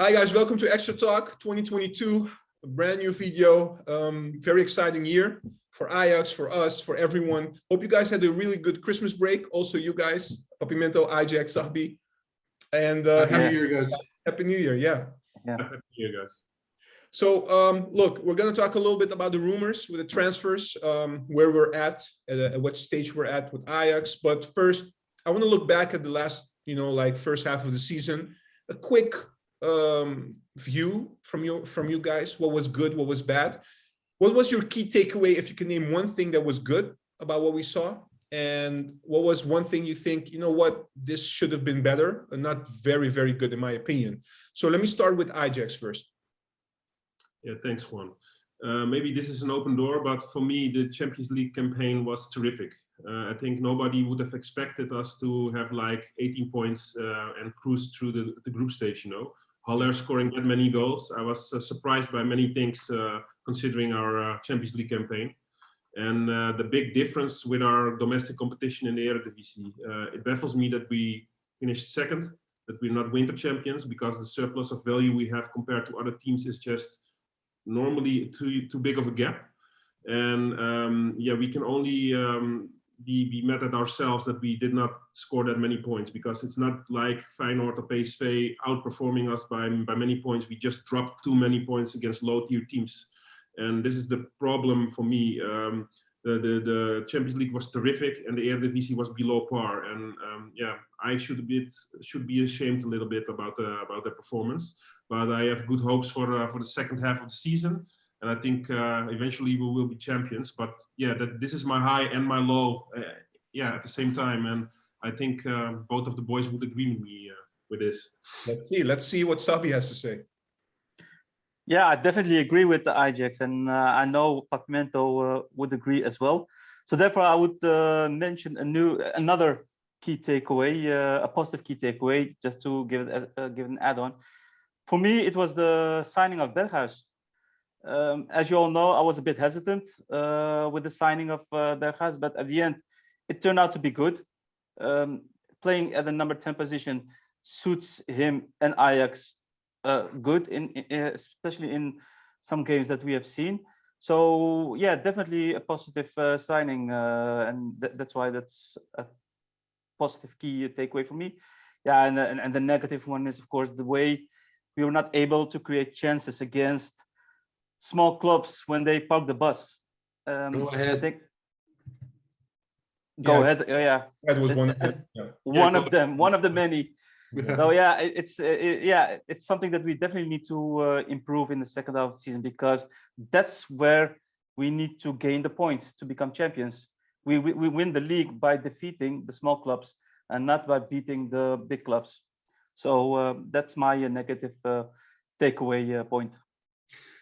Hi guys, welcome to Extra Talk 2022, a brand new video. Very exciting year for Ajax, for us, for everyone. Hope you guys had a really good Christmas break. Also you guys, Papimento, Ajax, Brobbey. And Happy New Year, guys. Happy New Year, yeah. Happy New Year, guys. So look, we're going to talk a little bit about the rumors with the transfers, where we're at what stage we're at with Ajax. But first, I want to look back at the last, first half of the season. A quick view from you guys. What was good? What was bad? What was your key takeaway? If you can name one thing that was good about what we saw, and what was one thing you think, this should have been better, and not very, very good in my opinion. So let me start with Ajax first. Yeah, thanks, Juan. Maybe this is an open door, but for me, the Champions League campaign was terrific. I think nobody would have expected us to have like 18 points and cruise through the group stage, Haller scoring that many goals. I was surprised by many things considering our Champions League campaign. And the big difference with our domestic competition in the Eredivisie, it baffles me that we finished second, that we're not winter champions, because the surplus of value we have compared to other teams is just normally too big of a gap. And we can only be mad at ourselves that we did not score that many points, because it's not like Feyenoord or PSV outperforming us by many points. We just dropped too many points against low-tier teams. And this is the problem for me. The Champions League was terrific, and the Eredivisie was below par. And I should be ashamed a little bit about the performance. But I have good hopes for the second half of the season, and I think eventually we will be champions. But this is my high and my low, at the same time. And I think both of the boys would agree with me with this. Let's see what Sabi has to say. Yeah, I definitely agree with the Ajax, and I know Papimento would agree as well. So therefore, I would mention another key takeaway, a positive key takeaway, just to give an add-on. For me, it was the signing of Bergwijn. As you all know, I was a bit hesitant with the signing of Bergwijn, but at the end, it turned out to be good. Playing at the number 10 position suits him and Ajax good, especially in some games that we have seen. So yeah, definitely a positive signing, and that's why that's a positive key takeaway for me. Yeah, and the negative one is, of course, the way we were not able to create chances against small clubs when they park the bus. Go ahead. Go ahead. Yeah, that was one of them. One of the many. So yeah, it's something that we definitely need to improve in the second half of the season, because that's where we need to gain the points to become champions. We win the league by defeating the small clubs and not by beating the big clubs. So that's my negative takeaway point.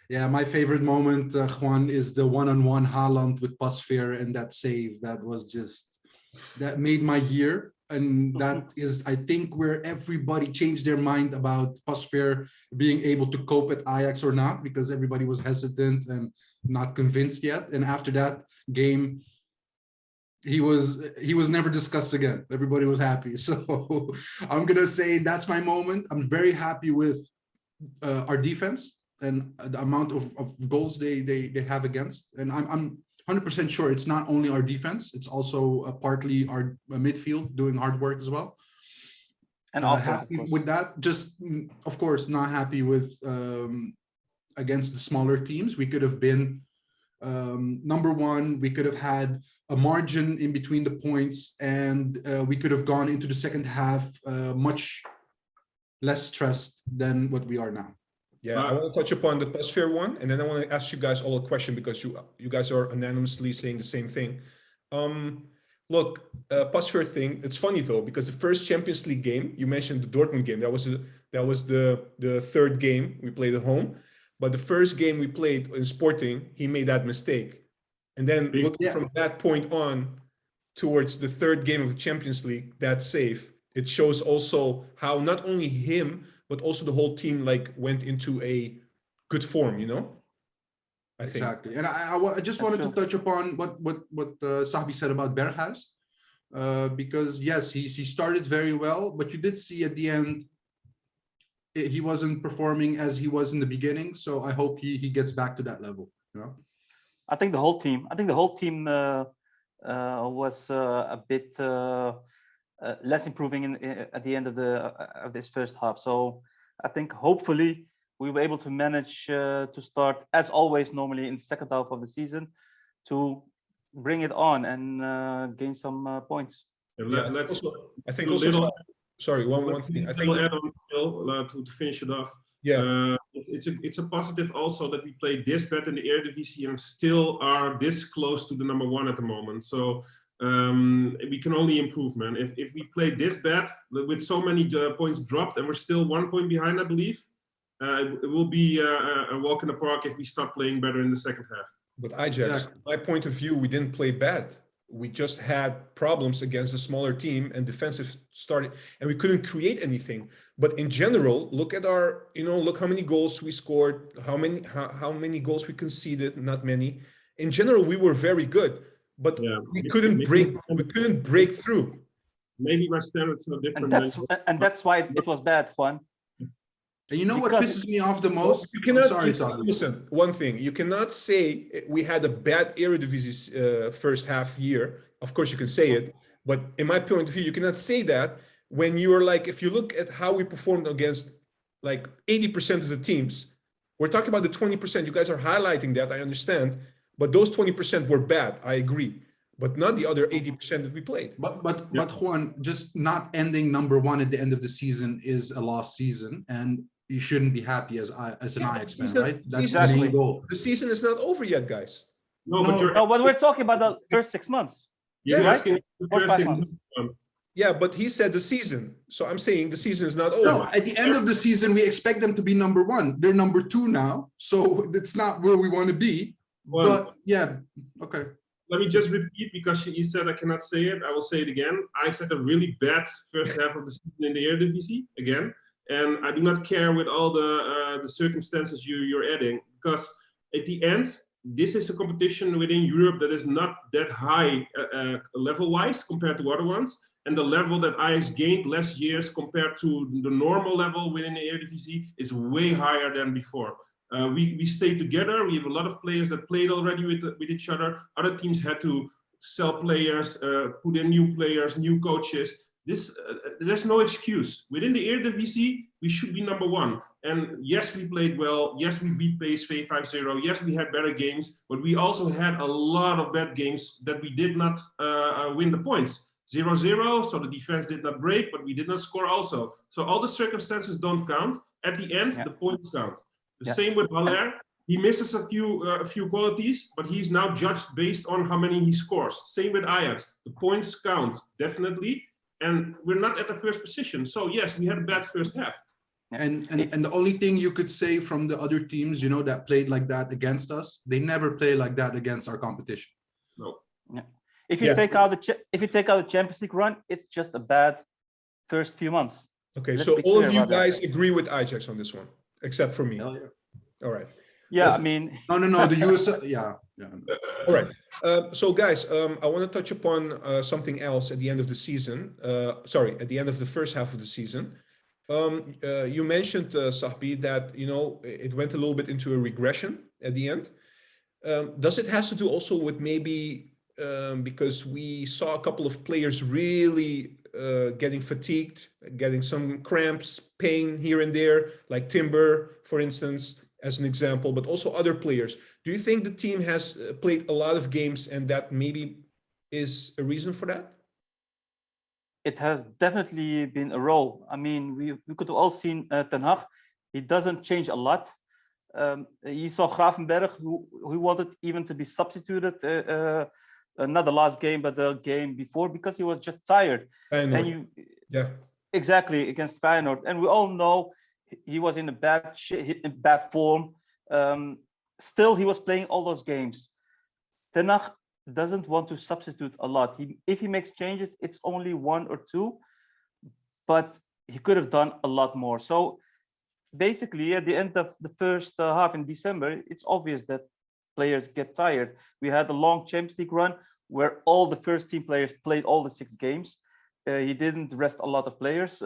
Yeah, my favorite moment, Juan, is the one-on-one Haaland with Pasveer and that save. That made my year. And that is, I think, where everybody changed their mind about Pasveer being able to cope at Ajax or not, because everybody was hesitant and not convinced yet. And after that game, he was never discussed again. Everybody was happy. So I'm gonna say that's my moment. I'm very happy with our defense and the amount of goals they have against. And I'm 100% sure it's not only our defense, it's also partly our midfield doing hard work as well. And happy with that. Just, of course, not happy with against the smaller teams. We could have been number one. We could have had a margin in between the points, and we could have gone into the second half much less stressed than what we are now. Yeah, I want to touch upon the Pasveer one, and then I want to ask you guys all a question, because you guys are unanimously saying the same thing. Look, Pasveer thing, it's funny though, because the first Champions League game, you mentioned the Dortmund game, that was the third game we played at home, but the first game we played in Sporting, he made that mistake. And then looking from that point on towards the third game of the Champions League, that save, it shows also how not only him, but also the whole team went into a good form, I think. Exactly. And I just wanted to touch upon what Sabi said about Bergwijn, because yes, he started very well, but you did see at the end he wasn't performing as he was in the beginning. So I hope he gets back to that level. You know? I think the whole team was a bit less improving at the end of this first half. So I think hopefully we were able to manage to start, as always, normally in the second half of the season, to bring it on and gain some points. Yeah, I think also. Sorry, one thing. I think add on Phil, to finish it off. Yeah, it's a positive also that we play this bad in the Eredivisie and still are this close to the number one at the moment. So we can only improve, man. If we play this bad with so many points dropped and we're still 1 point behind, I believe, it will be a walk in the park if we start playing better in the second half. but Ajax, my point of view, we didn't play bad. We just had problems against a smaller team and defensive started, and we couldn't create anything. But in general, look at our, look how many goals we scored, how many goals we conceded, not many. In general, we were very good, but we couldn't break through. Maybe my standards are different. And that's why it was bad, Juan. And you know what pisses me off the most? You cannot, listen, one thing, you cannot say we had a bad Eredivisie first half year. Of course you can say it, but in my point of view, you cannot say that when you're like, if you look at how we performed against like 80% of the teams, we're talking about the 20%. You guys are highlighting that, I understand, but those 20% were bad, I agree, but not the other 80% that we played. But Juan, just not ending number one at the end of the season is a lost season, and you shouldn't be happy as an Ajax fan, right? That's exactly the main goal. The season is not over yet, guys. But we're talking about the first 6 months. Yeah, but he said the season. So I'm saying the season is not over. No, at the end of the season, we expect them to be number one. They're number two now. So it's not where we want to be. But yeah, okay. Let me just repeat, because he said I cannot say it. I will say it again. Ajax had a really bad first half of the season in the Eredivisie again. And I do not care with all the circumstances you're adding, because at the end, this is a competition within Europe that is not that high level-wise compared to other ones. And the level that Ajax gained last years compared to the normal level within the Eredivisie is way higher than before. We stayed together. We have a lot of players that played already with each other. Other teams had to sell players, put in new players, new coaches. There's no excuse. Within the Eredivisie, we should be number one. And yes, we played well. Yes, we beat PSV 5-0. Yes, we had better games, but we also had a lot of bad games that we did not win the points. 0-0, so the defense did not break, but we did not score also. So all the circumstances don't count. At the end, the points count. The same with Haller. He misses a few qualities, but he's now judged based on how many he scores. Same with Ajax. The points count, definitely. And we're not at the first position. So yes, we had a bad first half. And the only thing you could say from the other teams, that played like that against us, they never play like that against our competition. No. Yeah. If you take out the Champions League run, it's just a bad first few months. Okay, so all of you guys agree with Ajax on this one, except for me. Oh, yeah. All right. Yeah, I mean. No. The US. Yeah. All right. So guys, I want to touch upon something else at the end of the season. At the end of the first half of the season. You mentioned, Sahbi, that it went a little bit into a regression at the end. Does it has to do also with maybe because we saw a couple of players really getting fatigued, getting some cramps, pain here and there, like Timber, for instance, as an example, but also other players. Do you think the team has played a lot of games and that maybe is a reason for that? It has definitely been a role. I mean, we could have all seen Ten Hag. He doesn't change a lot. You saw Gravenberg, who wanted even to be substituted, not the last game, but the game before, because he was just tired. Exactly, against Feyenoord. And we all know he was in a bad form. Still, he was playing all those games. Ten Hag doesn't want to substitute a lot. If he makes changes, it's only 1 or 2, but he could have done a lot more. So basically, at the end of the first half in December, it's obvious that players get tired. We had a long Champions League run where all the first team players played all the 6 games. He didn't rest a lot of players.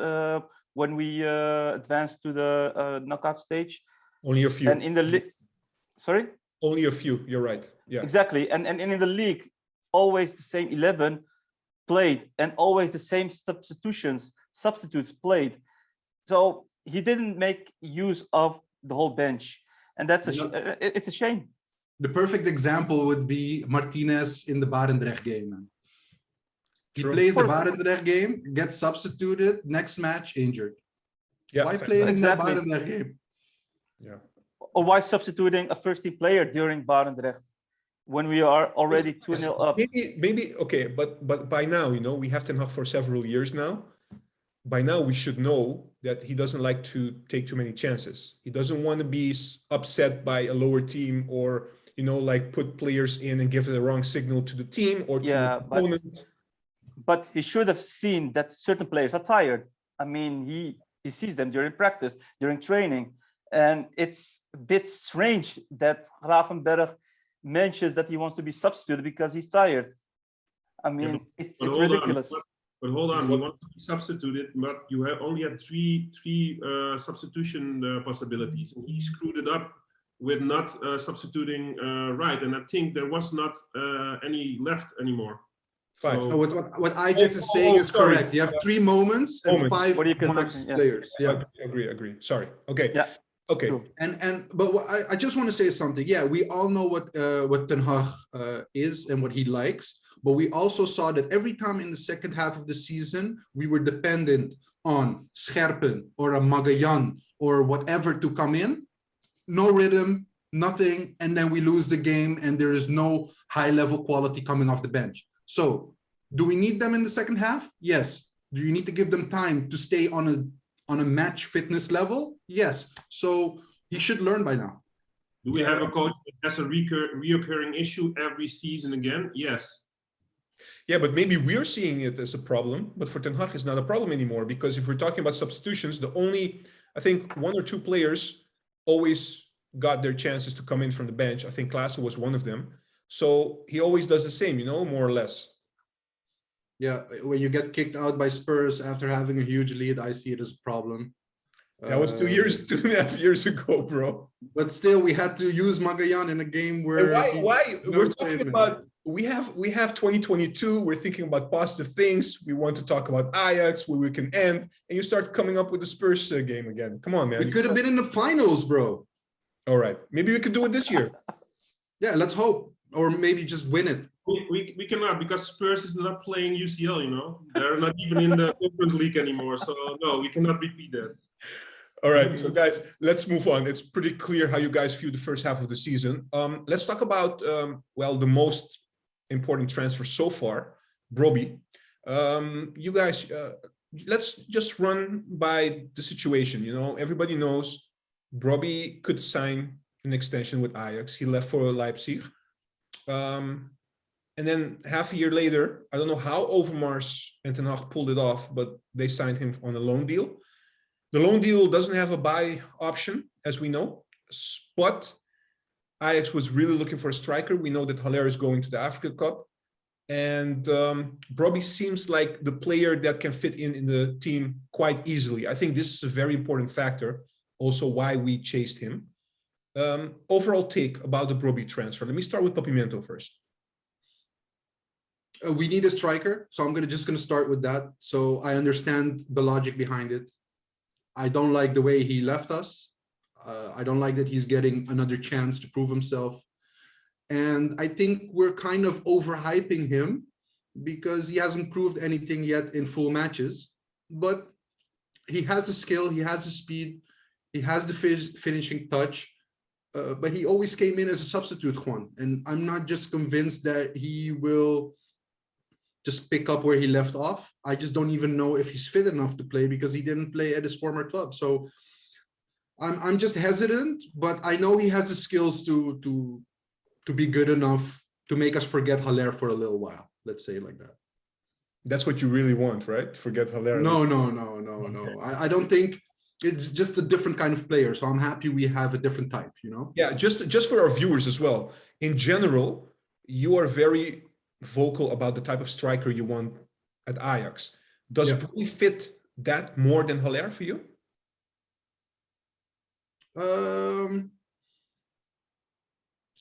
when we advanced to the knockout stage. Only a few. And in the league, sorry? Only a few. You're right. Yeah. Exactly. And in the league, always the same 11 played, and always the same substitutes played. So he didn't make use of the whole bench, and that's it's a shame. The perfect example would be Martinez in the Barendrecht game. Man. He plays the Barendrecht game, gets substituted, next match injured. Yeah, why play in the exactly. Barendrecht game? Yeah. Or why substituting a first team player during Barendrecht when we are already 2-0 up? Maybe okay, but by now, you know, we have Ten Hag for several years now. By now, we should know that he doesn't like to take too many chances. He doesn't want to be upset by a lower team, or, you know, like put players in and give the wrong signal to the team or to the opponent. But he should have seen that certain players are tired. I mean, he sees them during practice, during training. And it's a bit strange that Gravenberg mentions that he wants to be substituted because he's tired. I mean, it's ridiculous. But hold on, he wants to be substituted, but you only had three substitution possibilities, and he screwed it up with not substituting right. And I think there was not any left anymore. Five. So, what Ajax is saying is correct. You have 3 moments and 5 max players. Yeah, agree. Sorry. Okay. Yeah. Okay. True. But I just want to say something. Yeah, we all know what Ten Hag is and what he likes. But we also saw that every time in the second half of the season, we were dependent on Scherpen or a Magallan or whatever to come in. No rhythm, nothing, and then we lose the game and there is no high-level quality coming off the bench. So, do we need them in the second half? Yes. Do you need to give them time to stay on a match fitness level? Yes. So, he should learn by now. Do we have a coach that has a reoccurring issue every season again? Yes. Yeah, but maybe we're seeing it as a problem, but for Ten Hag it's not a problem anymore, because if we're talking about substitutions, I think 1 or 2 players always got their chances to come in from the bench. I think Klaassen was one of them. So he always does the same, you know, more or less. Yeah, when you get kicked out by Spurs after having a huge lead, I see it as a problem. That was 2.5 years ago, bro. But still, we had to use Magallan in a game where... Why? We're talking about... We have 2022. We're thinking about positive things. We want to talk about Ajax, where we can end, and you start coming up with the Spurs game again. Come on, man. We could have been in the finals, bro. All right. Maybe we could do it this year. Yeah, let's hope. Or maybe just win it. We cannot, because Spurs is not playing UCL, you know. They're not even in the Conference League anymore. So, no, we cannot repeat that. All right, so guys, let's move on. It's pretty clear how you guys view the first half of the season. Let's talk about, the most important transfer so far, Brobbey. You guys, let's just run by the situation. You know, everybody knows Brobbey could sign an extension with Ajax. He left for Leipzig. And then half a year later, I don't know how Overmars and Ten Hag pulled it off, but they signed him on a loan deal. The loan deal doesn't have a buy option, as we know, but Ajax was really looking for a striker. We know that Haller is going to the Africa Cup, and Brobbey seems like the player that can fit in the team quite easily. I think this is a very important factor, also why we chased him. Overall take about the Brobbey transfer. Let me start with Papimento first. We need a striker, so I'm just gonna start with that. So I understand the logic behind it. I don't like the way he left us. I don't like that he's getting another chance to prove himself. And I think we're kind of overhyping him because he hasn't proved anything yet in full matches. But he has the skill, he has the speed, he has the finishing touch. But he always came in as a substitute, Juan. And I'm not just convinced that he will just pick up where he left off. I just don't even know if he's fit enough to play because he didn't play at his former club. So I'm just hesitant, but I know he has the skills to be good enough to make us forget Haller for a little while. Let's say it like that. That's what you really want, right? Forget Haller. No. I don't think it's just a different kind of player. So I'm happy we have a different type, you know? Yeah, just for our viewers as well. In general, you are very vocal about the type of striker you want at Ajax. Does Brobbey fit that more than Haller for you?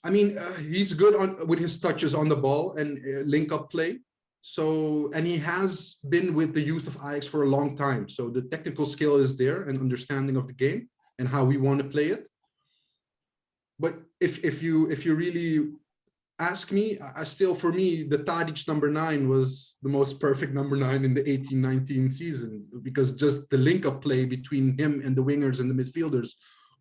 I mean, he's good on with his touches on the ball and link up play. So, and he has been with the youth of Ajax for a long time. So the technical skill is there and understanding of the game and how we want to play it. But if you really ask me, I still, for me, the Tadic number 9 was the most perfect number 9 in the 18-19 season, because just the link up play between him and the wingers and the midfielders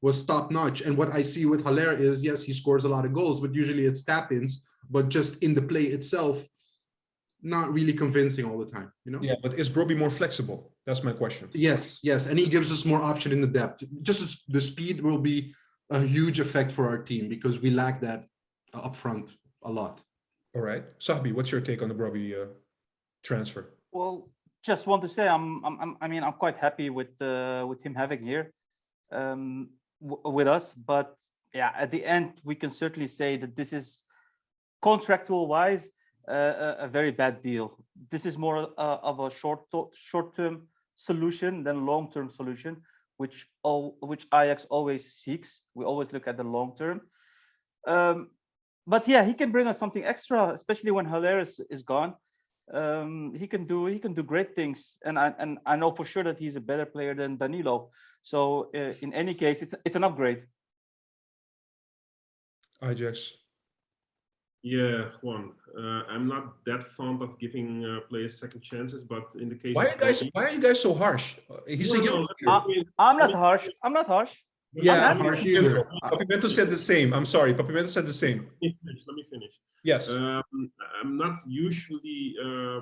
was top notch. And what I see with Haller is, yes, he scores a lot of goals, but usually it's tap-ins, but just in the play itself, not really convincing all the time, you know? Yeah, but is Brobbey more flexible? That's my question. Yes, yes. And he gives us more option in the depth. Just the speed will be a huge effect for our team because we lack that up front a lot. All right. Sahbi, what's your take on the Brobbey transfer? Well, just want to say I'm quite happy with him having here with us. But yeah, at the end, we can certainly say that this is contractual wise a very bad deal. This is more of a short-term solution than long-term solution, which Ajax always seeks. We always look at the long term. But yeah, he can bring us something extra, especially when Haller is gone. He can do great things, and I know for sure that he's a better player than Danilo. So in any case, it's an upgrade. Ajax. Yeah, Juan. I'm not that fond of giving players second chances, but in the case Why of are you guys so harsh? He's a young player. I'm not harsh. I'm not harsh. Yeah, harsh either. Papimento said the same. I'm sorry, Papimento said the same. Let me finish. Yes. I'm not usually a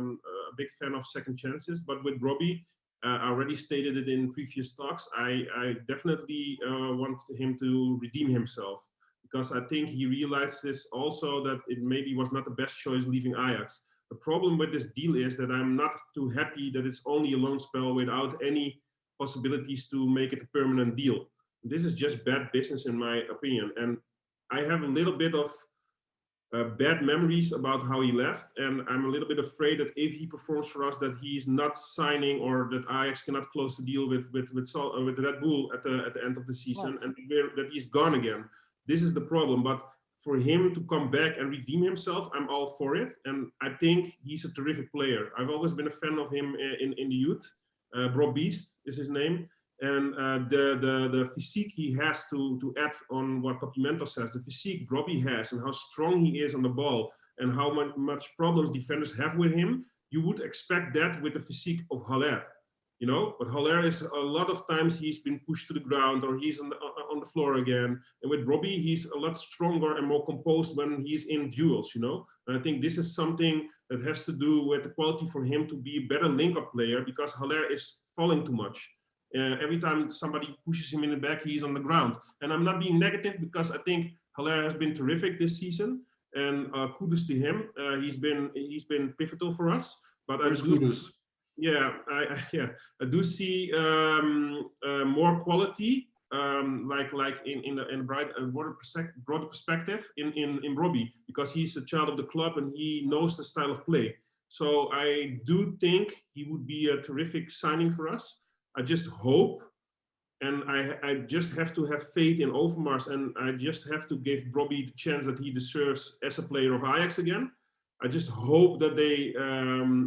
big fan of second chances, but with Brobbey, I already stated it in previous talks. I definitely want him to redeem himself, because I think he realizes also that it maybe was not the best choice leaving Ajax. The problem with this deal is that I'm not too happy that it's only a loan spell without any possibilities to make it a permanent deal. This is just bad business in my opinion. And I have a little bit of bad memories about how he left. And I'm a little bit afraid that if he performs for us, that he's not signing, or that Ajax cannot close the deal with Red Bull at the end of the season, and that he's gone again. This is the problem. But for him to come back and redeem himself, I'm all for it. And I think he's a terrific player. I've always been a fan of him in the youth. Brobbey is his name. And the physique he has to add on what Papimento says, the physique Brobbey has and how strong he is on the ball and how much problems defenders have with him, you would expect that with the physique of Haller. You know, but Haller is a lot of times he's been pushed to the ground, or he's on the floor again. And with Brobbey, he's a lot stronger and more composed when he's in duels, you know. And I think this is something that has to do with the quality for him to be a better link-up player, because Haller is falling too much. Every time somebody pushes him in the back, he's on the ground. And I'm not being negative, because I think Haller has been terrific this season, and kudos to him. He's been pivotal for us. But kudos. Yeah, I do see more quality, like in a broader perspective in Brobbey, because he's a child of the club and he knows the style of play. So I do think he would be a terrific signing for us. I just hope, and I just have to have faith in Overmars, and I just have to give Brobbey the chance that he deserves as a player of Ajax again. I just hope that they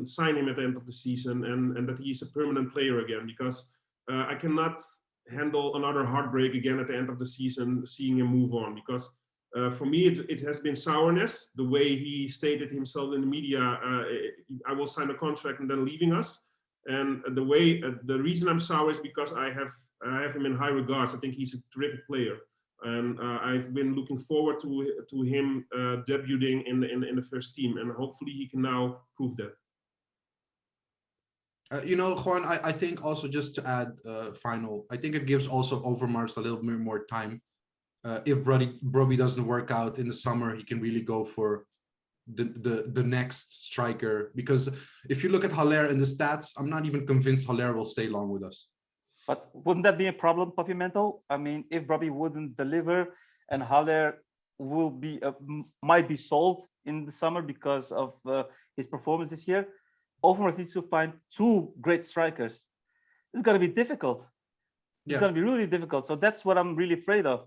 sign him at the end of the season, and that he's a permanent player again, because I cannot handle another heartbreak again at the end of the season, seeing him move on. Because for me, it has been sourness, the way he stated himself in the media, I will sign a contract and then leaving us. And the reason I'm sour is because I have him in high regards. I think he's a terrific player. And I've been looking forward to him debuting in the first team, and hopefully he can now prove that. You know, Juan, I think also, just to add final, I think it gives also Overmars a little bit more time. If Brobbey doesn't work out in the summer, he can really go for the next striker. Because if you look at Haller and the stats, I'm not even convinced Haller will stay long with us. But wouldn't that be a problem, Papimento? I mean, if Brobbey wouldn't deliver and Haller might be sold in the summer because of his performance this year, Overmars needs to find two great strikers. it's going to be difficult. It's going to be really difficult. So that's what I'm really afraid of.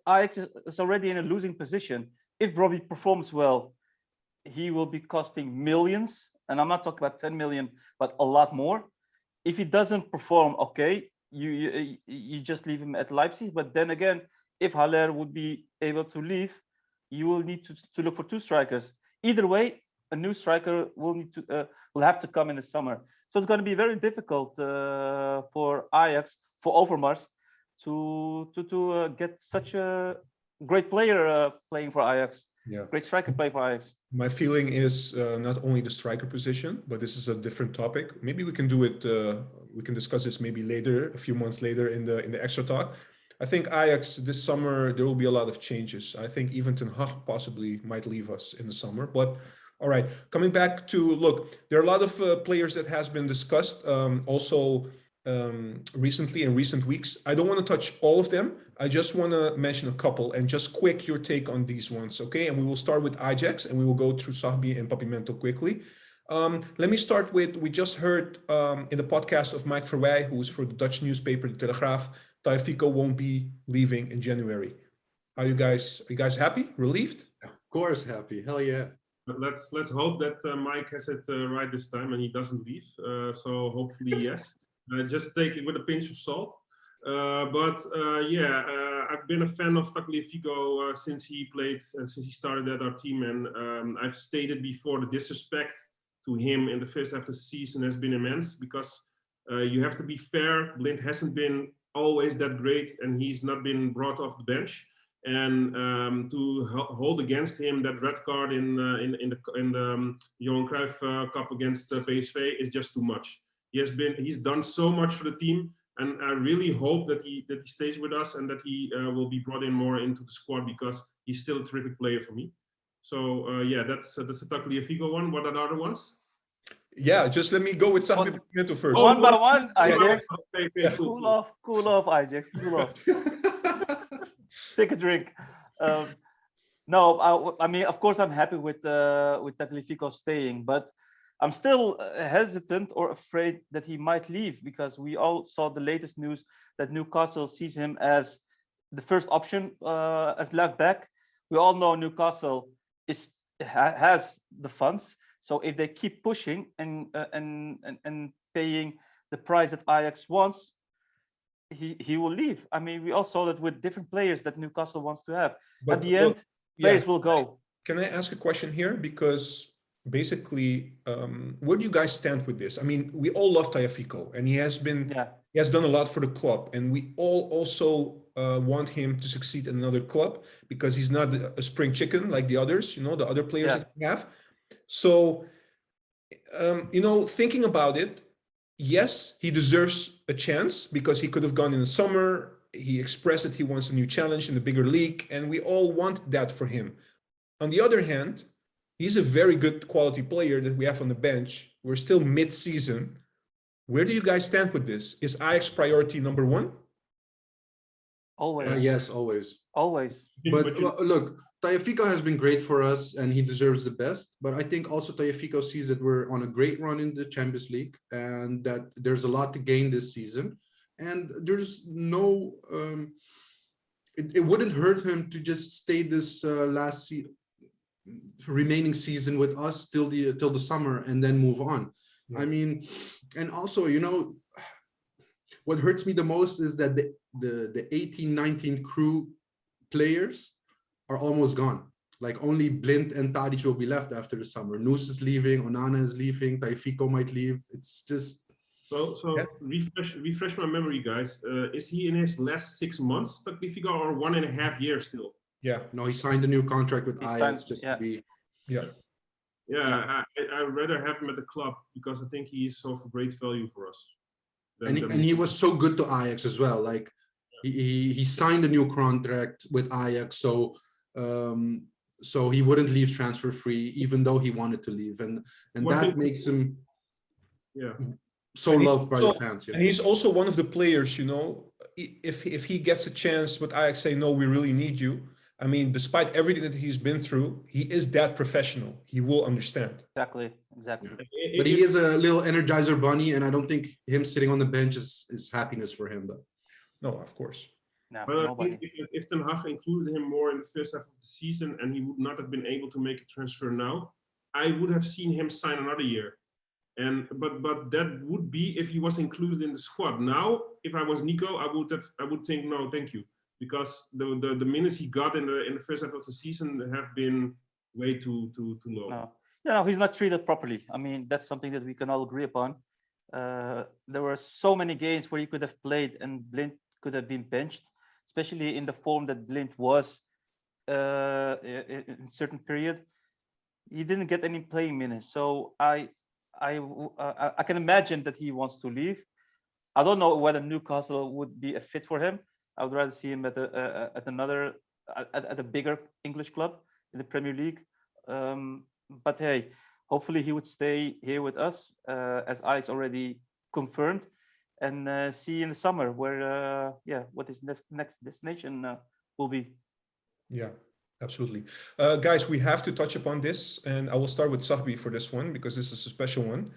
Ajax is already in a losing position. If Brobbey performs well, he will be costing millions. And I'm not talking about 10 million, but a lot more. If he doesn't perform, okay, you just leave him at Leipzig. But then again, if Haller would be able to leave, you will need to look for 2 strikers. Either way, a new striker will have to come in the summer. So it's going to be very difficult for Ajax, for Overmars, to get such a great player playing for Ajax. Yeah. Great striker play for Ajax. My feeling is not only the striker position, but this is a different topic. Maybe we can do it. We can discuss this maybe later, a few months later in the extra talk. I think Ajax this summer there will be a lot of changes. I think even Ten Hag possibly might leave us in the summer. But all right, coming back to look, there are a lot of players that has been discussed also recently in recent weeks. I don't want to touch all of them. I just want to mention a couple and just quick your take on these ones, okay? And we will start with Ajax and we will go through Brobbey and Papimento quickly. Let me start with, we just heard in the podcast of Mike Verwij, who is for the Dutch newspaper, The Telegraaf, Tagliafico won't be leaving in January. Are you guys happy, relieved? Of course, happy. Hell yeah. But let's hope that Mike has it right this time and he doesn't leave. So hopefully, yes. Just take it with a pinch of salt. I've been a fan of Tagliafico since he played and since he started at our team. And I've stated before the disrespect to him in the first half of the season has been immense because you have to be fair. Blind hasn't been always that great and he's not been brought off the bench. And to hold against him that red card in the Johan Cruyff Cup against PSV is just too much. He's done so much for the team, and I really hope that he stays with us and that he will be brought in more into the squad because he's still a terrific player for me. So that's a Tagliafico one. What are the other ones? Yeah, just let me go with Papimento first. One by one, Ajax. Okay, Cool off, Ajax. Cool off. Take a drink. No, I mean, of course, I'm happy with Tagliafico staying, but I'm still hesitant or afraid that he might leave because we all saw the latest news that Newcastle sees him as the first option as left back. We all know Newcastle has the funds, so if they keep pushing and paying the price that Ajax wants, he will leave. I mean, we all saw that with different players that Newcastle wants to have. But at the end, players will go. Can I ask a question here? Because basically, where do you guys stand with this? I mean, we all love Tagliafico, and he has done a lot for the club, and we all also want him to succeed in another club because he's not a spring chicken like the others, the other players that we have. So, thinking about it, yes, he deserves a chance because he could have gone in the summer. He expressed that he wants a new challenge in the bigger league, and we all want that for him. On the other hand, he's a very good quality player that we have on the bench. We're still mid-season. Where do you guys stand with this? Is Ajax priority number one? Always. Yes, always. Always. But look, Tagliafico has been great for us and he deserves the best. But I think also Tagliafico sees that we're on a great run in the Champions League and that there's a lot to gain this season. And there's no, it wouldn't hurt him to just stay this remaining season with us till the summer and then move on. Yeah. I mean, and also, what hurts me the most is that the 18-19 crew players are almost gone. Like only Blind and Tadic will be left after the summer. Noes is leaving, Onana is leaving, Tagliafico might leave. It's just refresh my memory, guys. Is he in his last 6 months, Tagliafico, or 1.5 years still? Yeah. No, he signed a new contract with Ajax to be. Yeah. Yeah, I'd rather have him at the club because I think he is of great value for us. And he was so good to Ajax as well. Like he signed a new contract with Ajax, so he wouldn't leave transfer free, even though he wanted to leave, and that makes him so loved by the fans. And he's also one of the players, if he gets a chance, but Ajax say no, we really need you. I mean, despite everything that he's been through, he is that professional. He will understand. Exactly. But he is a little energizer bunny, and I don't think him sitting on the bench is happiness for him, though. No, of course. No, But I nobody. think if Ten Hag included him more in the first half of the season and he would not have been able to make a transfer now, I would have seen him sign another year. But that would be if he was included in the squad. Now, if I was Nico, I would think no, thank you, because the minutes he got in the first half of the season have been way too low. No. No, he's not treated properly. I mean, that's something that we can all agree upon. There were so many games where he could have played and Blind could have been benched, especially in the form that Blind was in a certain period. He didn't get any playing minutes, so I can imagine that he wants to leave. I don't know whether Newcastle would be a fit for him. I would rather see him at a bigger English club in the Premier League. But hey, hopefully he would stay here with us, as Ajax already confirmed, and see in the summer where what his next destination will be. Yeah, absolutely. Guys, we have to touch upon this, and I will start with Sahbi for this one because this is a special one.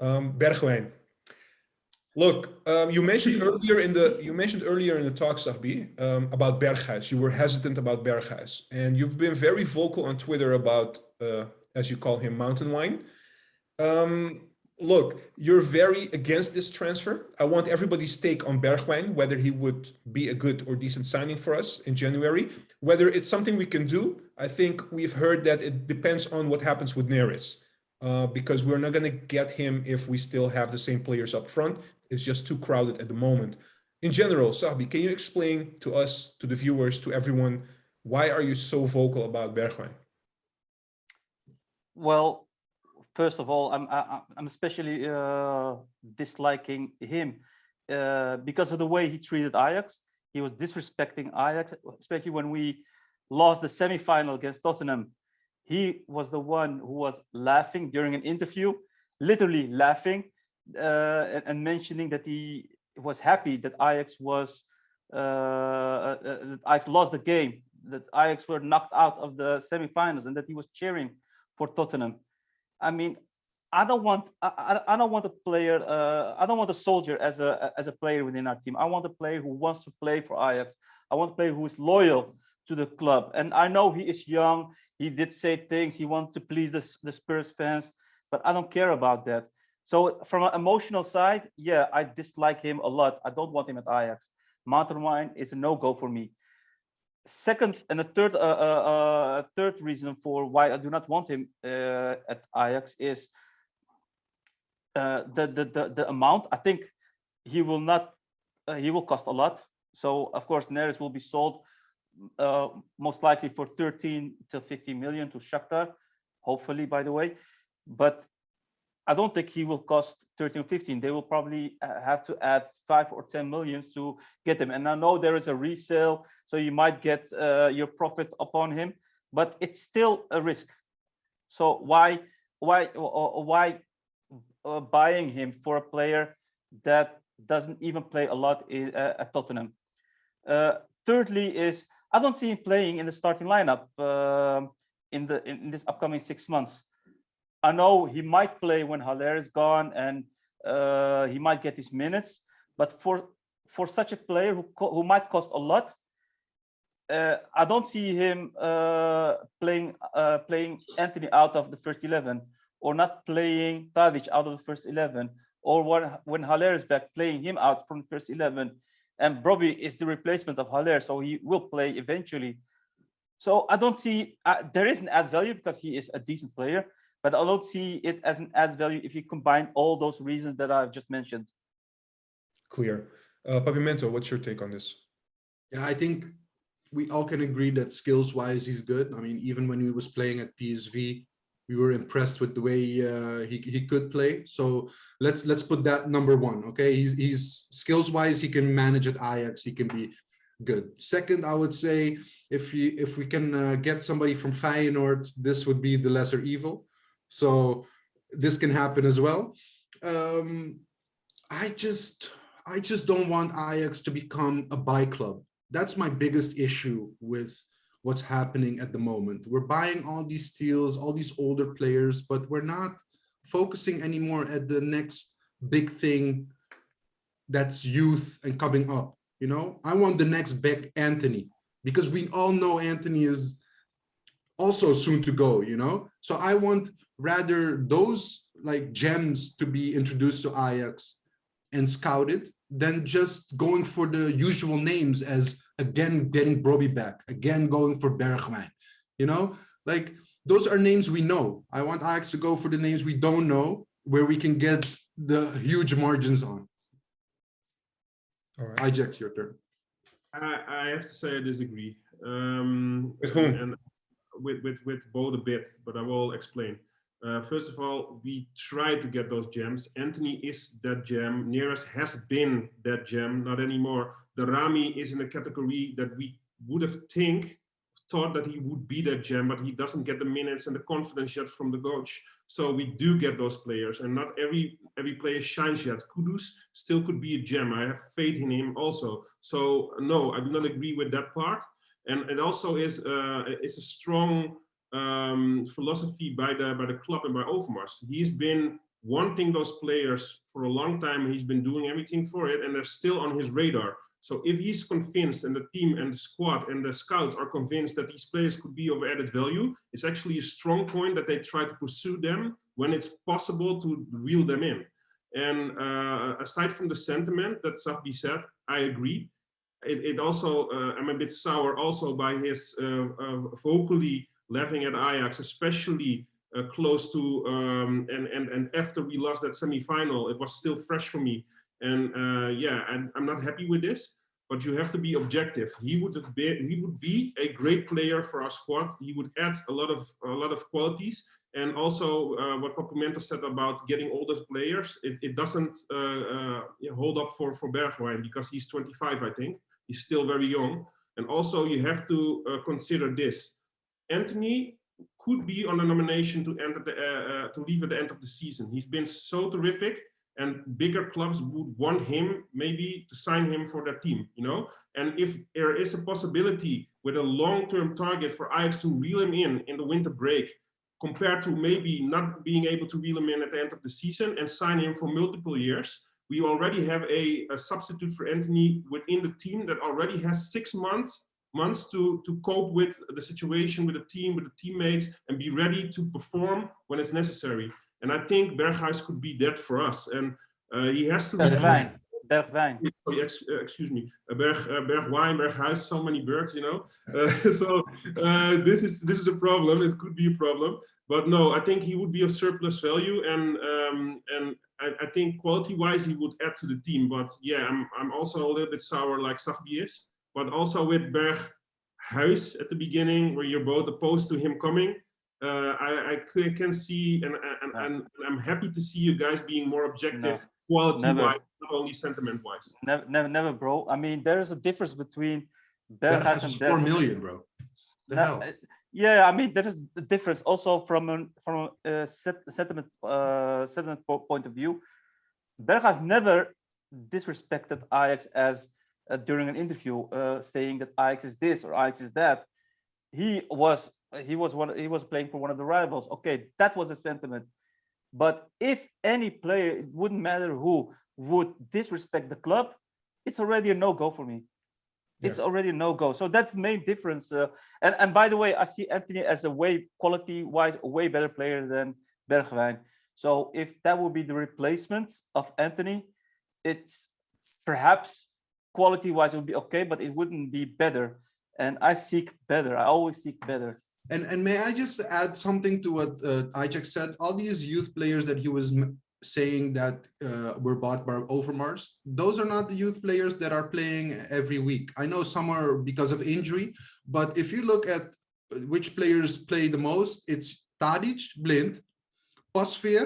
Bergwijn. Look, you mentioned earlier in the talk, Sahbi, about Berghuis. You were hesitant about Berghuis, and you've been very vocal on Twitter about, as you call him, mountain wine. Look, you're very against this transfer. I want everybody's take on Bergwijn, whether he would be a good or decent signing for us in January, whether it's something we can do. I think we've heard that it depends on what happens with Neres, because we're not going to get him if we still have the same players up front. It's just too crowded at the moment. In general, Sahbi, can you explain to us, to the viewers, to everyone, why are you so vocal about Bergwijn? Well, first of all, I'm especially disliking him because of the way he treated Ajax. He was disrespecting Ajax, especially when we lost the semi-final against Tottenham. He was the one who was laughing during an interview, literally laughing, and mentioning that he was happy that Ajax lost the game, that Ajax were knocked out of the semi-finals, and that he was cheering for Tottenham. I mean, I don't want a player. I don't want a soldier as a player within our team. I want a player who wants to play for Ajax. I want a player who is loyal to the club. And I know he is young. He did say things. He wants to please the Spurs fans, but I don't care about that. So from an emotional side, yeah, I dislike him a lot. I don't want him at Ajax. Mountain wine is a no-go for me. Second and a third reason for why I do not want him at Ajax is the amount. I think he will not. He will cost a lot. So of course Neres will be sold most likely for 13 to 15 million to Shakhtar, hopefully, by the way. But I don't think he will cost 13 or 15. They will probably have to add 5 or 10 millions to get him. And I know there is a resale, so you might get your profit upon him, but it's still a risk. So why buying him for a player that doesn't even play a lot at Tottenham? Thirdly, is I don't see him playing in the starting lineup in this upcoming 6 months. I know he might play when Haller is gone, and he might get his minutes. But for such a player who might cost a lot, I don't see him playing Anthony out of the first 11, or not playing Tadic out of the first 11, or when Haller is back, playing him out from the first 11. And Brobbey is the replacement of Haller, so he will play eventually. So I don't see there is an add value because he is a decent player. But I don't see it as an add value if you combine all those reasons that I've just mentioned. Clear. Papimento, what's your take on this? Yeah, I think we all can agree that skills-wise he's good. I mean, even when he was playing at PSV, we were impressed with the way he could play. So let's put that number one. Okay, he's skills-wise, he can manage at Ajax. He can be good. Second, I would say if we can get somebody from Feyenoord, this would be the lesser evil. So this can happen as well. I just don't want Ajax to become a buy club. That's my biggest issue with what's happening at the moment. We're buying all these steals, all these older players, but we're not focusing anymore at the next big thing that's youth and coming up. You know, I want the next Beck Anthony, because we all know Anthony is also soon to go, you know? So I want rather those like gems to be introduced to Ajax and scouted than just going for the usual names as again getting Brobbey back, again going for Bergwijn, you know? Like those are names we know. I want Ajax to go for the names we don't know, where we can get the huge margins on. All right. Ajax, your turn. I have to say I disagree. With whom? And with both a bit, but I will explain. First of all, we try to get those gems. Anthony is that gem. Neres has been that gem, not anymore. Darami is in a category that we would have thought that he would be that gem, but he doesn't get the minutes and the confidence yet from the coach. So we do get those players, and not every player shines yet. Kudus still could be a gem. I have faith in him also. So no, I do not agree with that part. And it also is a strong philosophy by the club and by Overmars. He's been wanting those players for a long time. He's been doing everything for it, and they're still on his radar. So if he's convinced, and the team and the squad and the scouts are convinced that these players could be of added value, it's actually a strong point that they try to pursue them when it's possible to reel them in. And aside from the sentiment that Sahbi said, I agree. It also, I'm a bit sour also by his vocally laughing at Ajax, especially close to, and after we lost that semi-final, it was still fresh for me. And yeah, I'm not happy with this, but you have to be objective. He would be a great player for our squad. He would add a lot of qualities. And also what Papimento said about getting older players, it doesn't hold up for Bergwijn, because he's 25, I think. He's still very young. And also you have to consider this. Anthony could be on a nomination to enter to leave at the end of the season. He's been so terrific, and bigger clubs would want him maybe to sign him for their team, you know? And if there is a possibility with a long-term target for Ajax to reel him in the winter break, compared to maybe not being able to reel him in at the end of the season and sign him for multiple years, we already have a substitute for Anthony within the team that already has 6 months to cope with the situation, with the team, with the teammates, and be ready to perform when it's necessary. And I think Berghuis could be that for us. And he has to Bergwijn. Excuse me. Bergwijn, Berghuis, so many Bergs, you know. So this is a problem. It could be a problem. But no, I think he would be of surplus value. And I think quality-wise, he would add to the team. But yeah, I'm also a little bit sour like Sahbi is. But also with Berghuis at the beginning, where you're both opposed to him coming, I can see, and I'm happy to see you guys being more objective, quality-wise, not only sentiment-wise. Never, bro. I mean, there is a difference between Berghuis and 4 million, bro. The hell? Yeah, I mean, there is a difference also from a sentiment point of view. Berghuis never disrespected Ajax as during an interview, saying that Ajax is this or Ajax is that. He was playing for one of the rivals. Okay, that was a sentiment. But if any player, it wouldn't matter who, would disrespect the club, it's already a no-go for me. Yeah. It's already a no-go. So that's the main difference. And by the way, I see Anthony as a quality-wise, a way better player than Bergwijn. So if that would be the replacement of Anthony, it's perhaps quality-wise it would be okay, but it wouldn't be better. And I seek better. I always seek better. And may I just add something to what Ajax said? All these youth players that he was saying that were bought by Overmars, those are not the youth players that are playing every week. I know some are because of injury, but if you look at which players play the most, it's Tadic, Blind, Pasveer,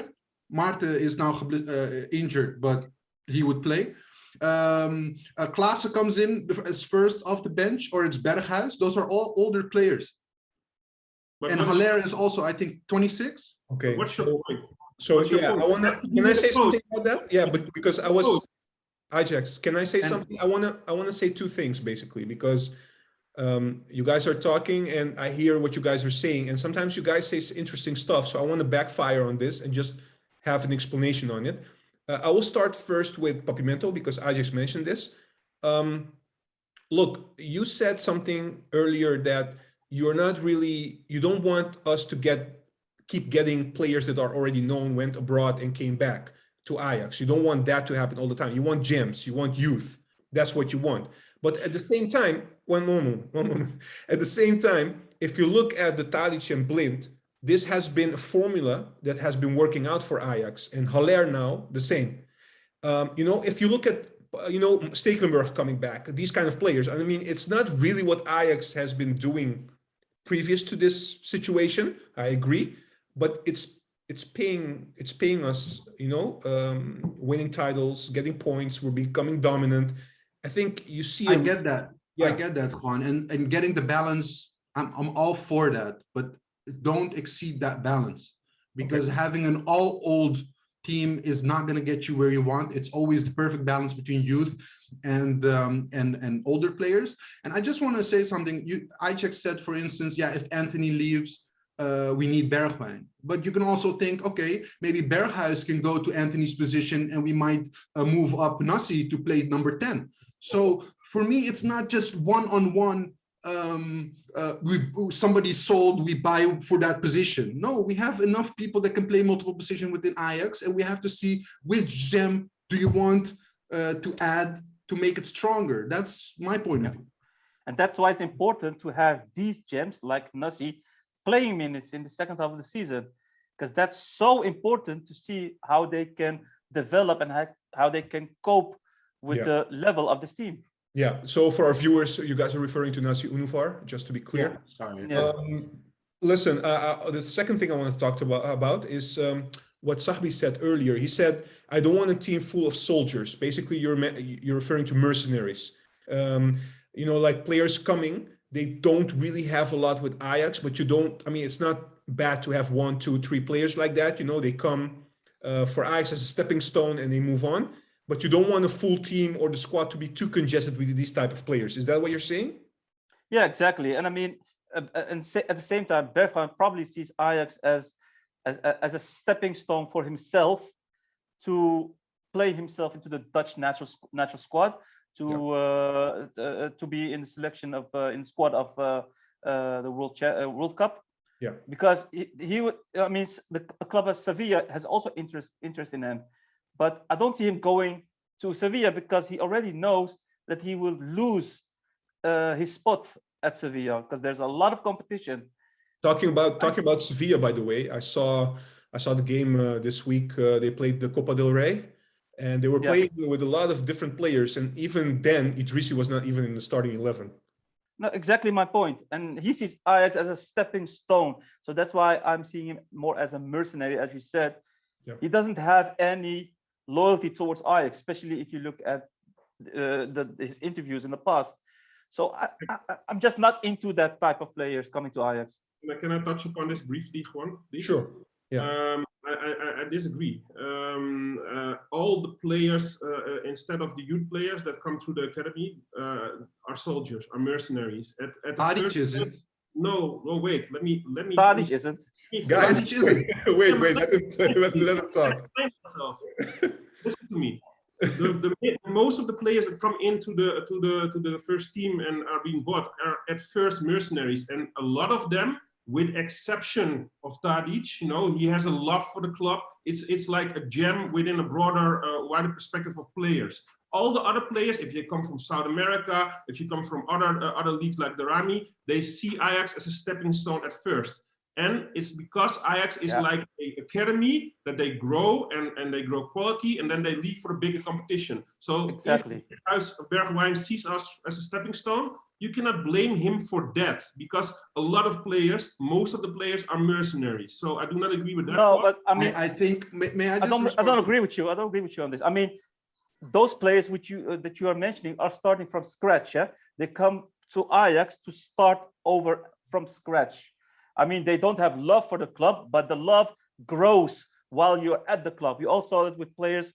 Maarten is now injured, but he would play. Klaassen comes in as first off the bench, or it's Berghuis. Those are all older players. But and Haller is also, I think, 26. Okay. What's your point? So yeah, can I say something about that? Yeah, but because I was Ajax, can I say something? I wanna say two things basically, because You guys are talking and I hear what you guys are saying, and sometimes you guys say interesting stuff, so I want to backfire on this and just have an explanation on it. I will start first with Papimento because Ajax mentioned this. Look, you said something earlier that you don't want us to keep getting players that are already known, went abroad and came back to Ajax. You don't want that to happen all the time. You want gems, you want youth. That's what you want. But at the same time, one moment. At the same time, if you look at the Tadic and Blind, this has been a formula that has been working out for Ajax, and Haller now the same. If you look at Stekelenburg coming back, these kind of players, I mean, it's not really what Ajax has been doing previous to this situation. I agree, but it's paying us, winning titles, getting points, we're becoming dominant. I think you see. I get that. Yeah. I get that, Juan, and getting the balance. I'm all for that, but don't exceed that balance, because having an all old team is not going to get you where you want. It's always the perfect balance between youth and older players. And I just want to say something. Ajax said, for instance, if Anthony leaves, we need Bergwijn. But you can also think, okay, maybe Berghuis can go to Anthony's position and we might move up Nassi to play number 10. So for me, it's not just one-on-one, somebody sold, we buy for that position. No, we have enough people that can play multiple positions within Ajax, and we have to see which gem do you want to add to make it stronger. That's my point of view. And that's why it's important to have these gems like Nassi playing minutes in the second half of the season, because that's so important to see how they can develop and how they can cope with the level of this team. Yeah. So for our viewers, you guys are referring to Nassi Unufar, just to be clear. Yeah, sorry. Listen, the second thing I want to talk about is what Sahbi said earlier. He said, "I don't want a team full of soldiers." Basically, you're referring to mercenaries. Like players coming, they don't really have a lot with Ajax, but it's not bad to have 1, 2, 3 players like that. They come for Ajax as a stepping stone and they move on. But you don't want a full team or the squad to be too congested with these type of players. Is that what you're saying? Yeah, exactly. And I mean, at the same time, Bergwijn probably sees Ajax as a stepping stone for himself to play himself into the Dutch national squad, to be in the selection of in the squad of the World Cup. Yeah. Because the club of Sevilla has also interest in him. But I don't see him going to Sevilla because he already knows that he will lose his spot at Sevilla because there's a lot of competition. Talking about Sevilla, by the way, I saw the game this week. They played the Copa del Rey, and they were playing with a lot of different players. And even then, Idrissi was not even in the starting 11. No, exactly my point. And he sees Ajax as a stepping stone. So that's why I'm seeing him more as a mercenary, as you said. Yeah. He doesn't have any loyalty towards Ajax, especially if you look at his interviews in the past. So I'm just not into that type of players coming to Ajax. Can I touch upon this briefly, Juan? Sure. Yeah. I disagree. All the players, instead of the youth players that come through the academy, are soldiers, are mercenaries. Tadic isn't. No, wait. Let me. Tadic isn't. Guys, wait. Let him talk. Listen to me. Most of the players that come into the first team and are being bought are at first mercenaries, and a lot of them, with exception of Tadic, he has a love for the club. It's like a gem within a broader, wider perspective of players. All the other players, if you come from South America, if you come from other leagues like the Rami, they see Ajax as a stepping stone at first. And it's because Ajax is like an academy that they grow and they grow quality, and then they leave for a bigger competition. So exactly. If Bergwijn sees us as a stepping stone, you cannot blame him for that, because a lot of players, most of the players are mercenaries. So I do not agree with that. No, but I mean, I think, may I just I don't agree with you. I don't agree with you on this. I mean, those players that you are mentioning are starting from scratch. Yeah, they come to Ajax to start over from scratch. I mean, they don't have love for the club, but the love grows while you're at the club. You also saw it with players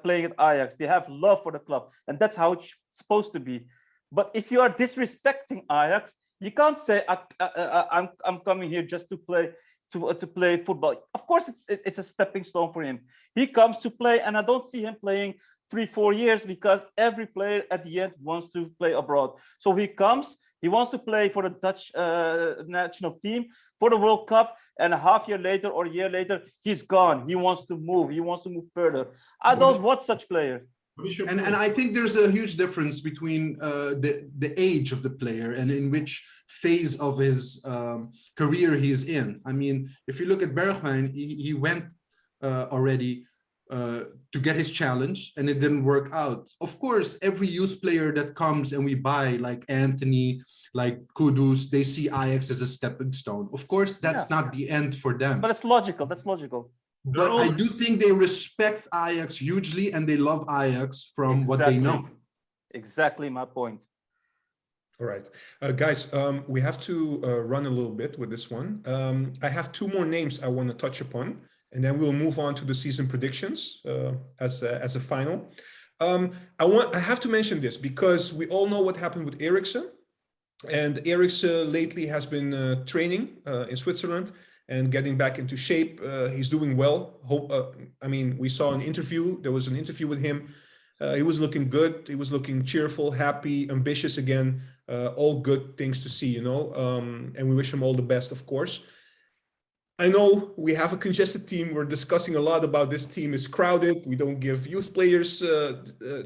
playing at Ajax. They have love for the club, and that's how it's supposed to be. But if you are disrespecting Ajax, you can't say I'm coming here just to play football. Of course, it's a stepping stone for him. He comes to play, and I don't see him playing 3-4 years, because every player at the end wants to play abroad. So he comes, he wants to play for the Dutch national team for the World Cup, and a half year later or a year later, he's gone. He wants to move. He wants to move further. I don't want such players. And I think there's a huge difference between the age of the player and in which phase of his career he's in. I mean, if you look at Bergwijn, he went already to get his challenge, and it didn't work out. Of course, every youth player that comes and we buy, like Anthony, like Kudus, they see Ajax as a stepping stone. Of course, that's not the end for them. But it's logical. That's logical. But I do think they respect Ajax hugely, and they love Ajax from what they know. Exactly my point. All right, guys, we have to run a little bit with this one. I have 2 more names I want to touch upon, and then we'll move on to the season predictions as a final. I have to mention this because we all know what happened with Eriksen, and Eriksen lately has been training in Switzerland and getting back into shape. He's doing well. I mean, we saw an interview. There was an interview with him. He was looking good. He was looking cheerful, happy, ambitious again. All good things to see, you know. And we wish him all the best, of course. I know we have a congested team. We're discussing a lot about this team is crowded. We don't give youth players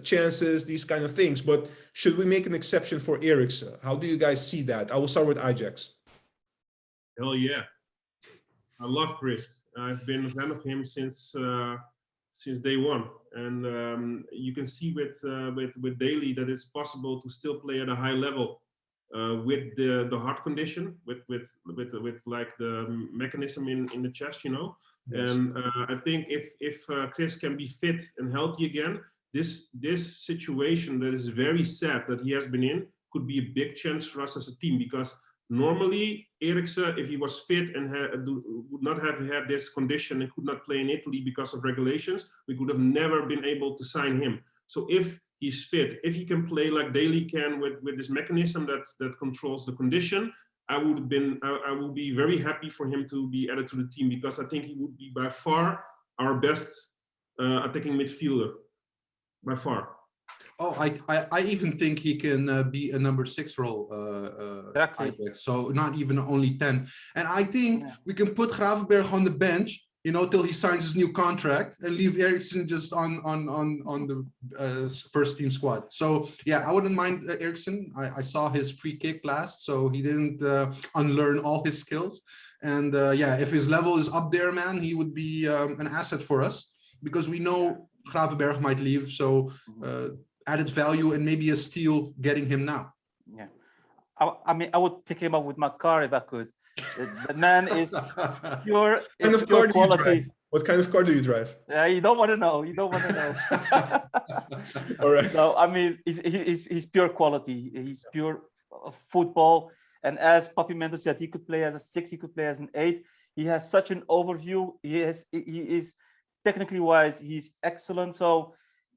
chances, these kind of things. But should we make an exception for Eriksen? How do you guys see that? I will start with Ajax. Hell yeah. I love Chris. I've been a fan of him since day one, and you can see with Daly that it's possible to still play at a high level with the heart condition, with like the mechanism in the chest, you know. Yes. And I think if Chris can be fit and healthy again, this situation that is very sad that he has been in could be a big chance for us as a team, because normally, Eriksen, if he was fit and would not have had this condition and could not play in Italy because of regulations, we could have never been able to sign him. So if he's fit, if he can play like Daly can with this mechanism that controls the condition, I would be very happy for him to be added to the team, because I think he would be by far our best attacking midfielder, by far. Oh, I even think he can be a number 6 role. Exactly. So not even only 10. And I think we can put Gravenberch on the bench, you know, till he signs his new contract, and leave Eriksen just on the first team squad. So yeah, I wouldn't mind Eriksen. I saw his free kick last, so he didn't unlearn all his skills. And yeah, if his level is up there, man, he would be an asset for us, because we know Gravenberch might leave. So added value and maybe a steal getting him now. Yeah, I mean, I would pick him up with my car if I could. The man is pure, pure quality. What kind of car do you drive? Yeah, you don't want to know. You don't want to know. All right. So I mean, he's pure quality. He's pure football. And as Papimento said, he could play as a 6. He could play as an 8. He has such an overview. He is technically wise. He's excellent. So.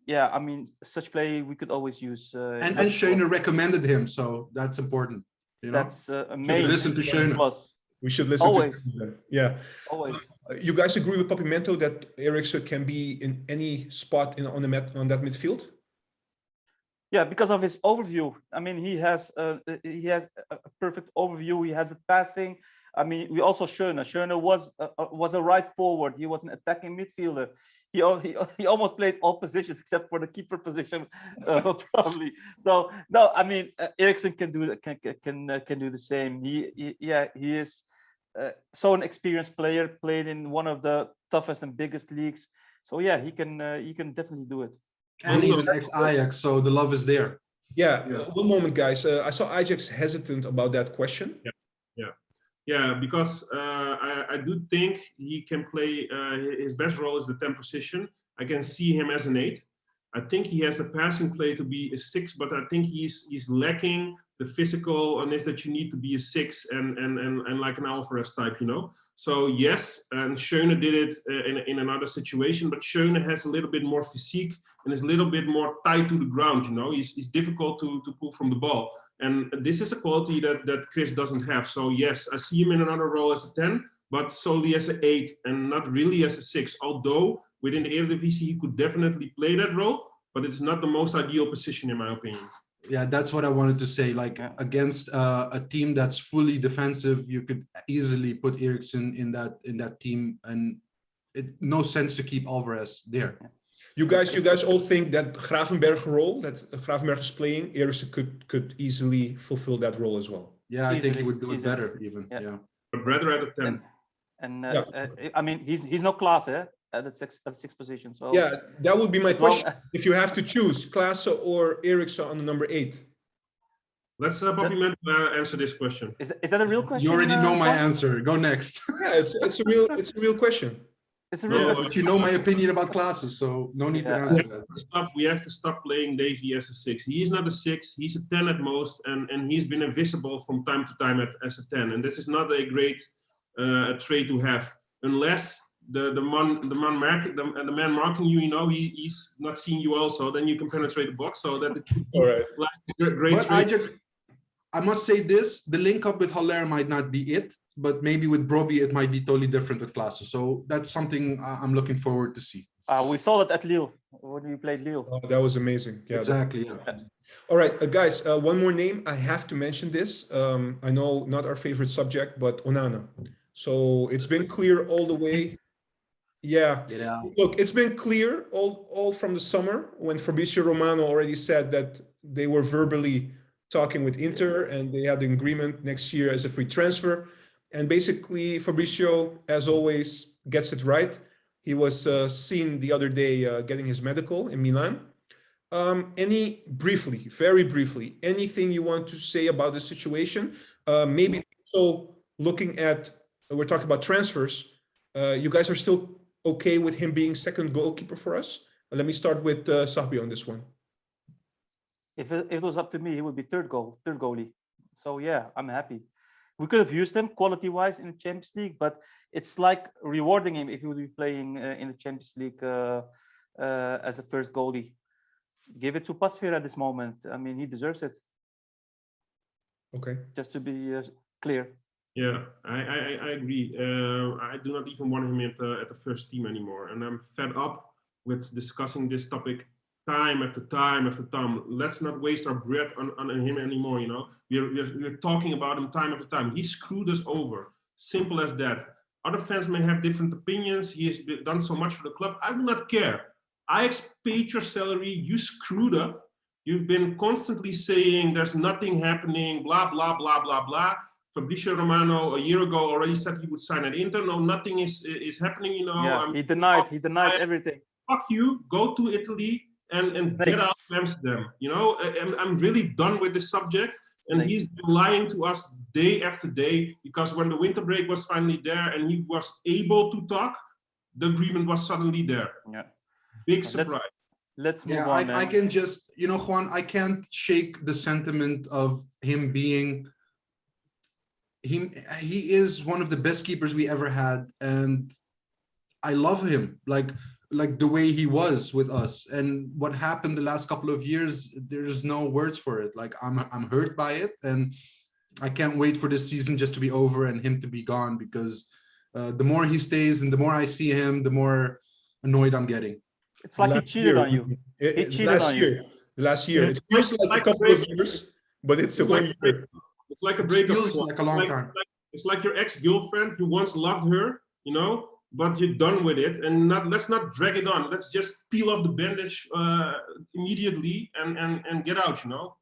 Yeah, I mean, such play we could always use. And Schöne recommended him, so that's important. You know? That's amazing. Listen to Schöne. Plus. We should listen always. to him. Yeah. Always. You guys agree with Papimento that Eriksen can be in any spot on that midfield? Yeah, because of his overview. I mean, he has a perfect overview. He has the passing. I mean, we also Schöne. Schöne was a right forward. He was an attacking midfielder. He almost played all positions except for the keeper position, probably. So no, I mean, Eriksen can do the same. He is so an experienced player, played in one of the toughest and biggest leagues. So yeah, he can definitely do it. And he's an ex-Ajax, so the love is there. Yeah. One moment, guys. I saw Ajax hesitant about that question. Yeah, because I do think he can play, his best role is the 10 position. I can see him as an 8. I think he has a passing play to be a 6, but I think he's lacking the physicalness that you need to be a 6 and like an Alvarez type, you know. So yes, and Schöne did it in another situation, but Schöne has a little bit more physique and is a little bit more tied to the ground, you know. He's difficult to pull from the ball. And this is a quality that Chris doesn't have. So yes, I see him in another role as a 10, but solely as an 8 and not really as a 6. Although within the Eredivisie, he could definitely play that role, but it's not the most ideal position in my opinion. Yeah, that's what I wanted to say. Like against a team that's fully defensive, you could easily put Eriksen in that team, and no sense to keep Alvarez there. You guys all think that Gravenberg role that Gravenberg is playing, Eriksen could easily fulfill that role as well. Yeah, I think he would do it better even. Yeah. But rather at a 10. I mean, he's no class, at that six position. So yeah, that would be my question. If you have to choose Klaassen or Eriksen on the number 8. Let's Papimento answer this question. Is that a real question? You already know my answer. Go next. Yeah, it's a real question. It's a real question. But you know my opinion about Klaassen, so no need to answer that. We have to stop playing Davy as a 6. He is not a 6. He's a 10 at most, and he's been invisible from time to time as a 10. And this is not a great trait to have, unless the man marking you, you know, he's not seeing you also. Then you can penetrate the box. So that all right. Like a great. But I must say this: the link up with Haller might not be it, but maybe with Brobbey it might be totally different with Klaassen. So that's something I'm looking forward to see. We saw that at Lille when we played Lille. Oh, that was amazing. Yeah, exactly. Yeah. All right, guys. One more name. I have to mention this. I know not our favorite subject, but Onana. So it's been clear all the way. Yeah. Look, it's been clear all from the summer when Fabrizio Romano already said that they were verbally talking with Inter and they had an agreement next year as a free transfer. And basically, Fabrizio, as always, gets it right. He was seen the other day getting his medical in Milan. Very briefly, anything you want to say about the situation? Maybe also looking at, we're talking about transfers. You guys are still okay with him being second goalkeeper for us? Let me start with Sahbi on this one. If it was up to me, he would be third goalie. So yeah, I'm happy. We could have used him quality-wise in the Champions League, but it's like rewarding him if he would be playing in the Champions League as a first goalie. Give it to Pasveer at this moment. I mean, he deserves it. Okay. Just to be clear. Yeah, I agree. I do not even want him at the first team anymore, and I'm fed up with discussing this topic time after time after time. Let's not waste our breath on him anymore. You know, we're talking about him time after time. He screwed us over. Simple as that. Other fans may have different opinions. He has done so much for the club. I do not care. Ajax paid your salary. You screwed up. You've been constantly saying there's nothing happening. Blah blah blah blah blah. Fabrizio Romano a year ago already said he would sign at Inter. No, nothing is happening, you know. Yeah, he denied everything. Fuck you, go to Italy and get out of Amsterdam. You know, I'm really done with this subject. And he's been lying to us day after day, because when the winter break was finally there and he was able to talk, the agreement was suddenly there. Yeah. Big surprise. Let's move on. I can just, you know, Juan, I can't shake the sentiment of him being... He is one of the best keepers we ever had, and I love him like the way he was with us. And what happened the last couple of years, there's no words for it. Like I'm hurt by it, and I can't wait for this season just to be over and him to be gone, because the more he stays and the more I see him, the more annoyed I'm getting. It's like he cheated on you. He cheated on you. Last year. It feels like a couple of years, but it's a 1 year. It's like a breakup. It feels like a long time. It's like your ex-girlfriend. You once loved her, you know, but you're done with it. And let's not drag it on. Let's just peel off the bandage immediately and get out, you know.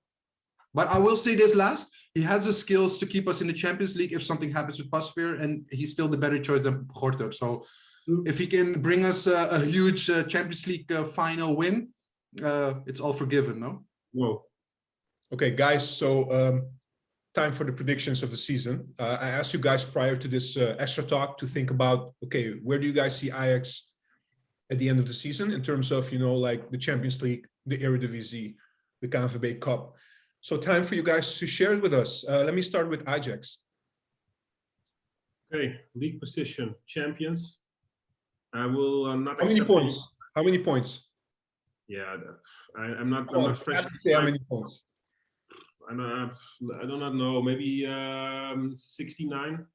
But I will say this last. He has the skills to keep us in the Champions League if something happens with Pasveer, and he's still the better choice than Gorter. So if he can bring us a huge Champions League final win, it's all forgiven, no? Whoa. Okay, guys. So time for the predictions of the season. I asked you guys prior to this extra talk to think about, okay, where do you guys see Ajax at the end of the season in terms of, you know, like the Champions League, the Eredivisie, the KNVB Cup. So time for you guys to share it with us. Let me start with Ajax. Okay, league position, champions. I will not. How many accept points? any- How many points? Yeah, I'm not. Come I'm on, not fresh. you have to say how many points. I do not know. Maybe 69.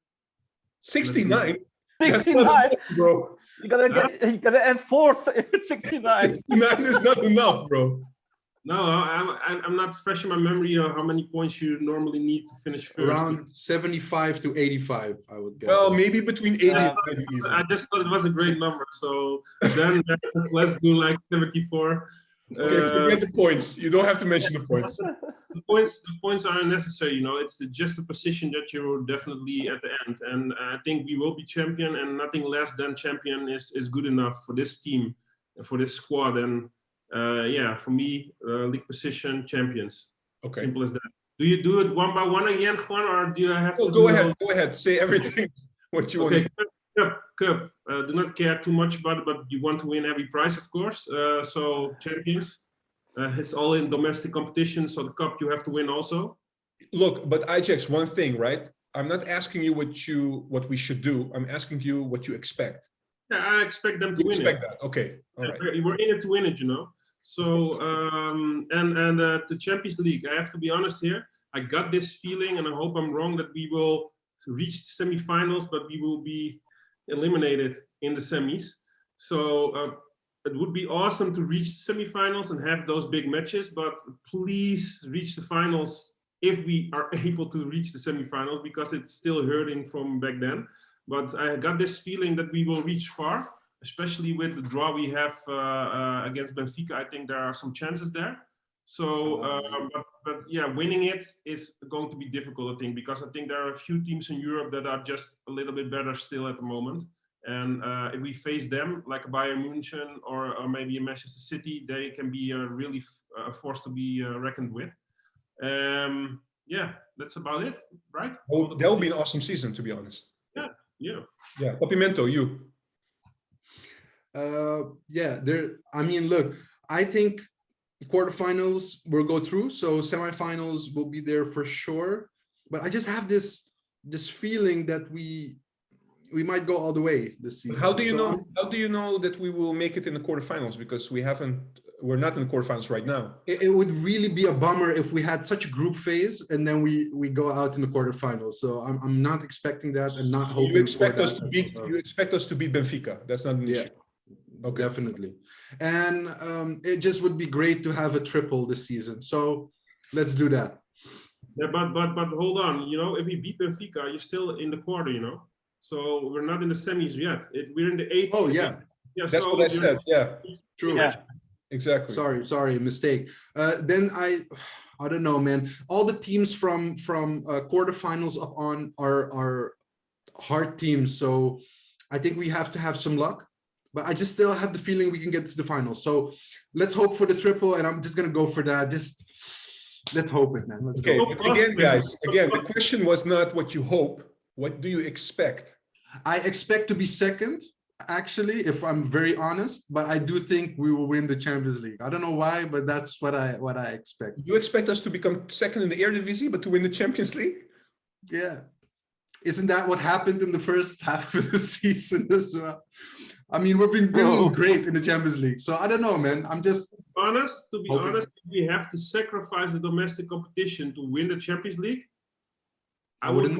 69? 69. Bro. You gotta end fourth at 69. 69 is not enough, bro. No, I'm not fresh in my memory of how many points you normally need to finish first. Around 75 to 85, I would guess. Well, maybe between 80 and 90 even. I just thought it was a great number. So then let's do like 74. Okay, forget the points. You don't have to mention the points. The points are unnecessary. You know, it's just a position that you're definitely at the end. And I think we will be champion, and nothing less than champion is good enough for this team, for this squad. And yeah, for me, league position, champions. Okay. Simple as that. Do you do it one by one again, Juan, or do I have to? Go ahead. Go ahead. Say everything what you Okay, want. Cup. Do not care too much about it, but you want to win every prize, of course. So champions. It's all in domestic competition, so the cup you have to win also. Look, but Ajax, one thing, right? I'm not asking you what we should do. I'm asking you what you expect. Yeah, I expect them to You win expect it. that? Okay. All right. We're in it to win it, you know. So and the Champions League, I have to be honest here. I got this feeling, and I hope I'm wrong, that we will reach the semifinals, but we will be eliminated in the semis. So it would be awesome to reach the semifinals and have those big matches, but please reach the finals if we are able to reach the semifinals, because it's still hurting from back then. But I got this feeling that we will reach far, especially with the draw we have against Benfica. I think there are some chances there. So, but yeah, winning it is going to be difficult, I think, because I think there are a few teams in Europe that are just a little bit better still at the moment. And if we face them, like a Bayern München or maybe a Manchester City, they can be really a force to be reckoned with. Yeah, that's about it, right? Well, that would be an awesome season, to be honest. Yeah. Papimento, you. Yeah, I mean, look, I think quarterfinals will go through, so semifinals will be there for sure. But I just have this feeling that we might go all the way this season. How do you know? How do you know that we will make it in the quarterfinals? Because we're not in the quarterfinals right now. It would really be a bummer if we had such a group phase and then we go out in the quarterfinals. So I'm not expecting that and not hoping. You expect for us that. to beat. You expect us to beat Benfica. That's not an issue. Okay. Definitely. And it just would be great to have a triple this season. So let's do that. Yeah, but hold on. You know, if we beat Benfica, you're still in the quarter. You know, so we're not in the semis yet. We're in the 8th. Oh yeah, Yeah, That's what I said. Yeah, true. Yeah. exactly. Sorry, mistake. Then I don't know, man. All the teams from quarterfinals up on are hard teams. So I think we have to have some luck. But I just still have the feeling we can get to the finals. So let's hope for the triple, and I'm just gonna go for that. Just let's hope it, man. Let's Okay, go. but again, guys. Again, the question was not what you hope. What do you expect? I expect to be second, actually, if I'm very honest. But I do think we will win the Champions League. I don't know why, but that's what I expect. You expect us to become second in the Eredivisie, but to win the Champions League? Yeah, isn't that what happened in the first half of the season as well? I mean, we've been doing great in the Champions League. So I don't know, man. I'm just To be honest, if we have to sacrifice the domestic competition to win the Champions League, I would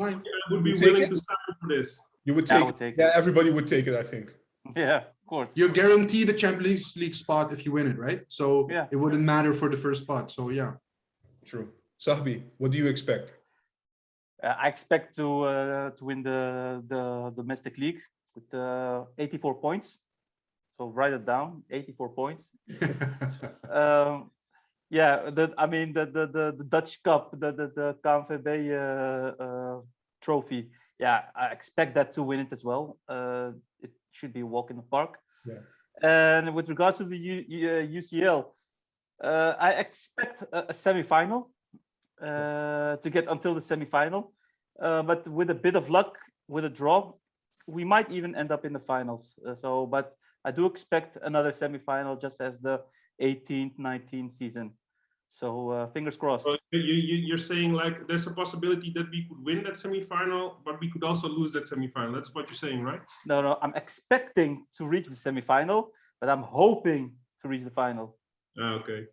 be willing to sign for this. You would Yeah, I take, would take yeah, it. everybody would take it, I think. Yeah, of course. you're guaranteed a Champions League spot if you win it, right? So Yeah. it wouldn't matter for the first spot. So yeah. True. Sahbi, what do you expect? I expect to win the domestic league with 84 points. So write it down, 84 points. Yeah, the Dutch Cup, the KNVB trophy. Yeah, I expect that to win it as well. It should be a walk in the park. Yeah. And with regards to the UCL, I expect a semi-final to get until the semi-final. But with a bit of luck, with a draw, we might even end up in the finals. But I do expect another semi-final, just as the 18th, 19th season. So fingers crossed. So you're saying like there's a possibility that we could win that semi-final, but we could also lose that semi-final. That's what you're saying, right? No, I'm expecting to reach the semi-final, but I'm hoping to reach the final. Okay.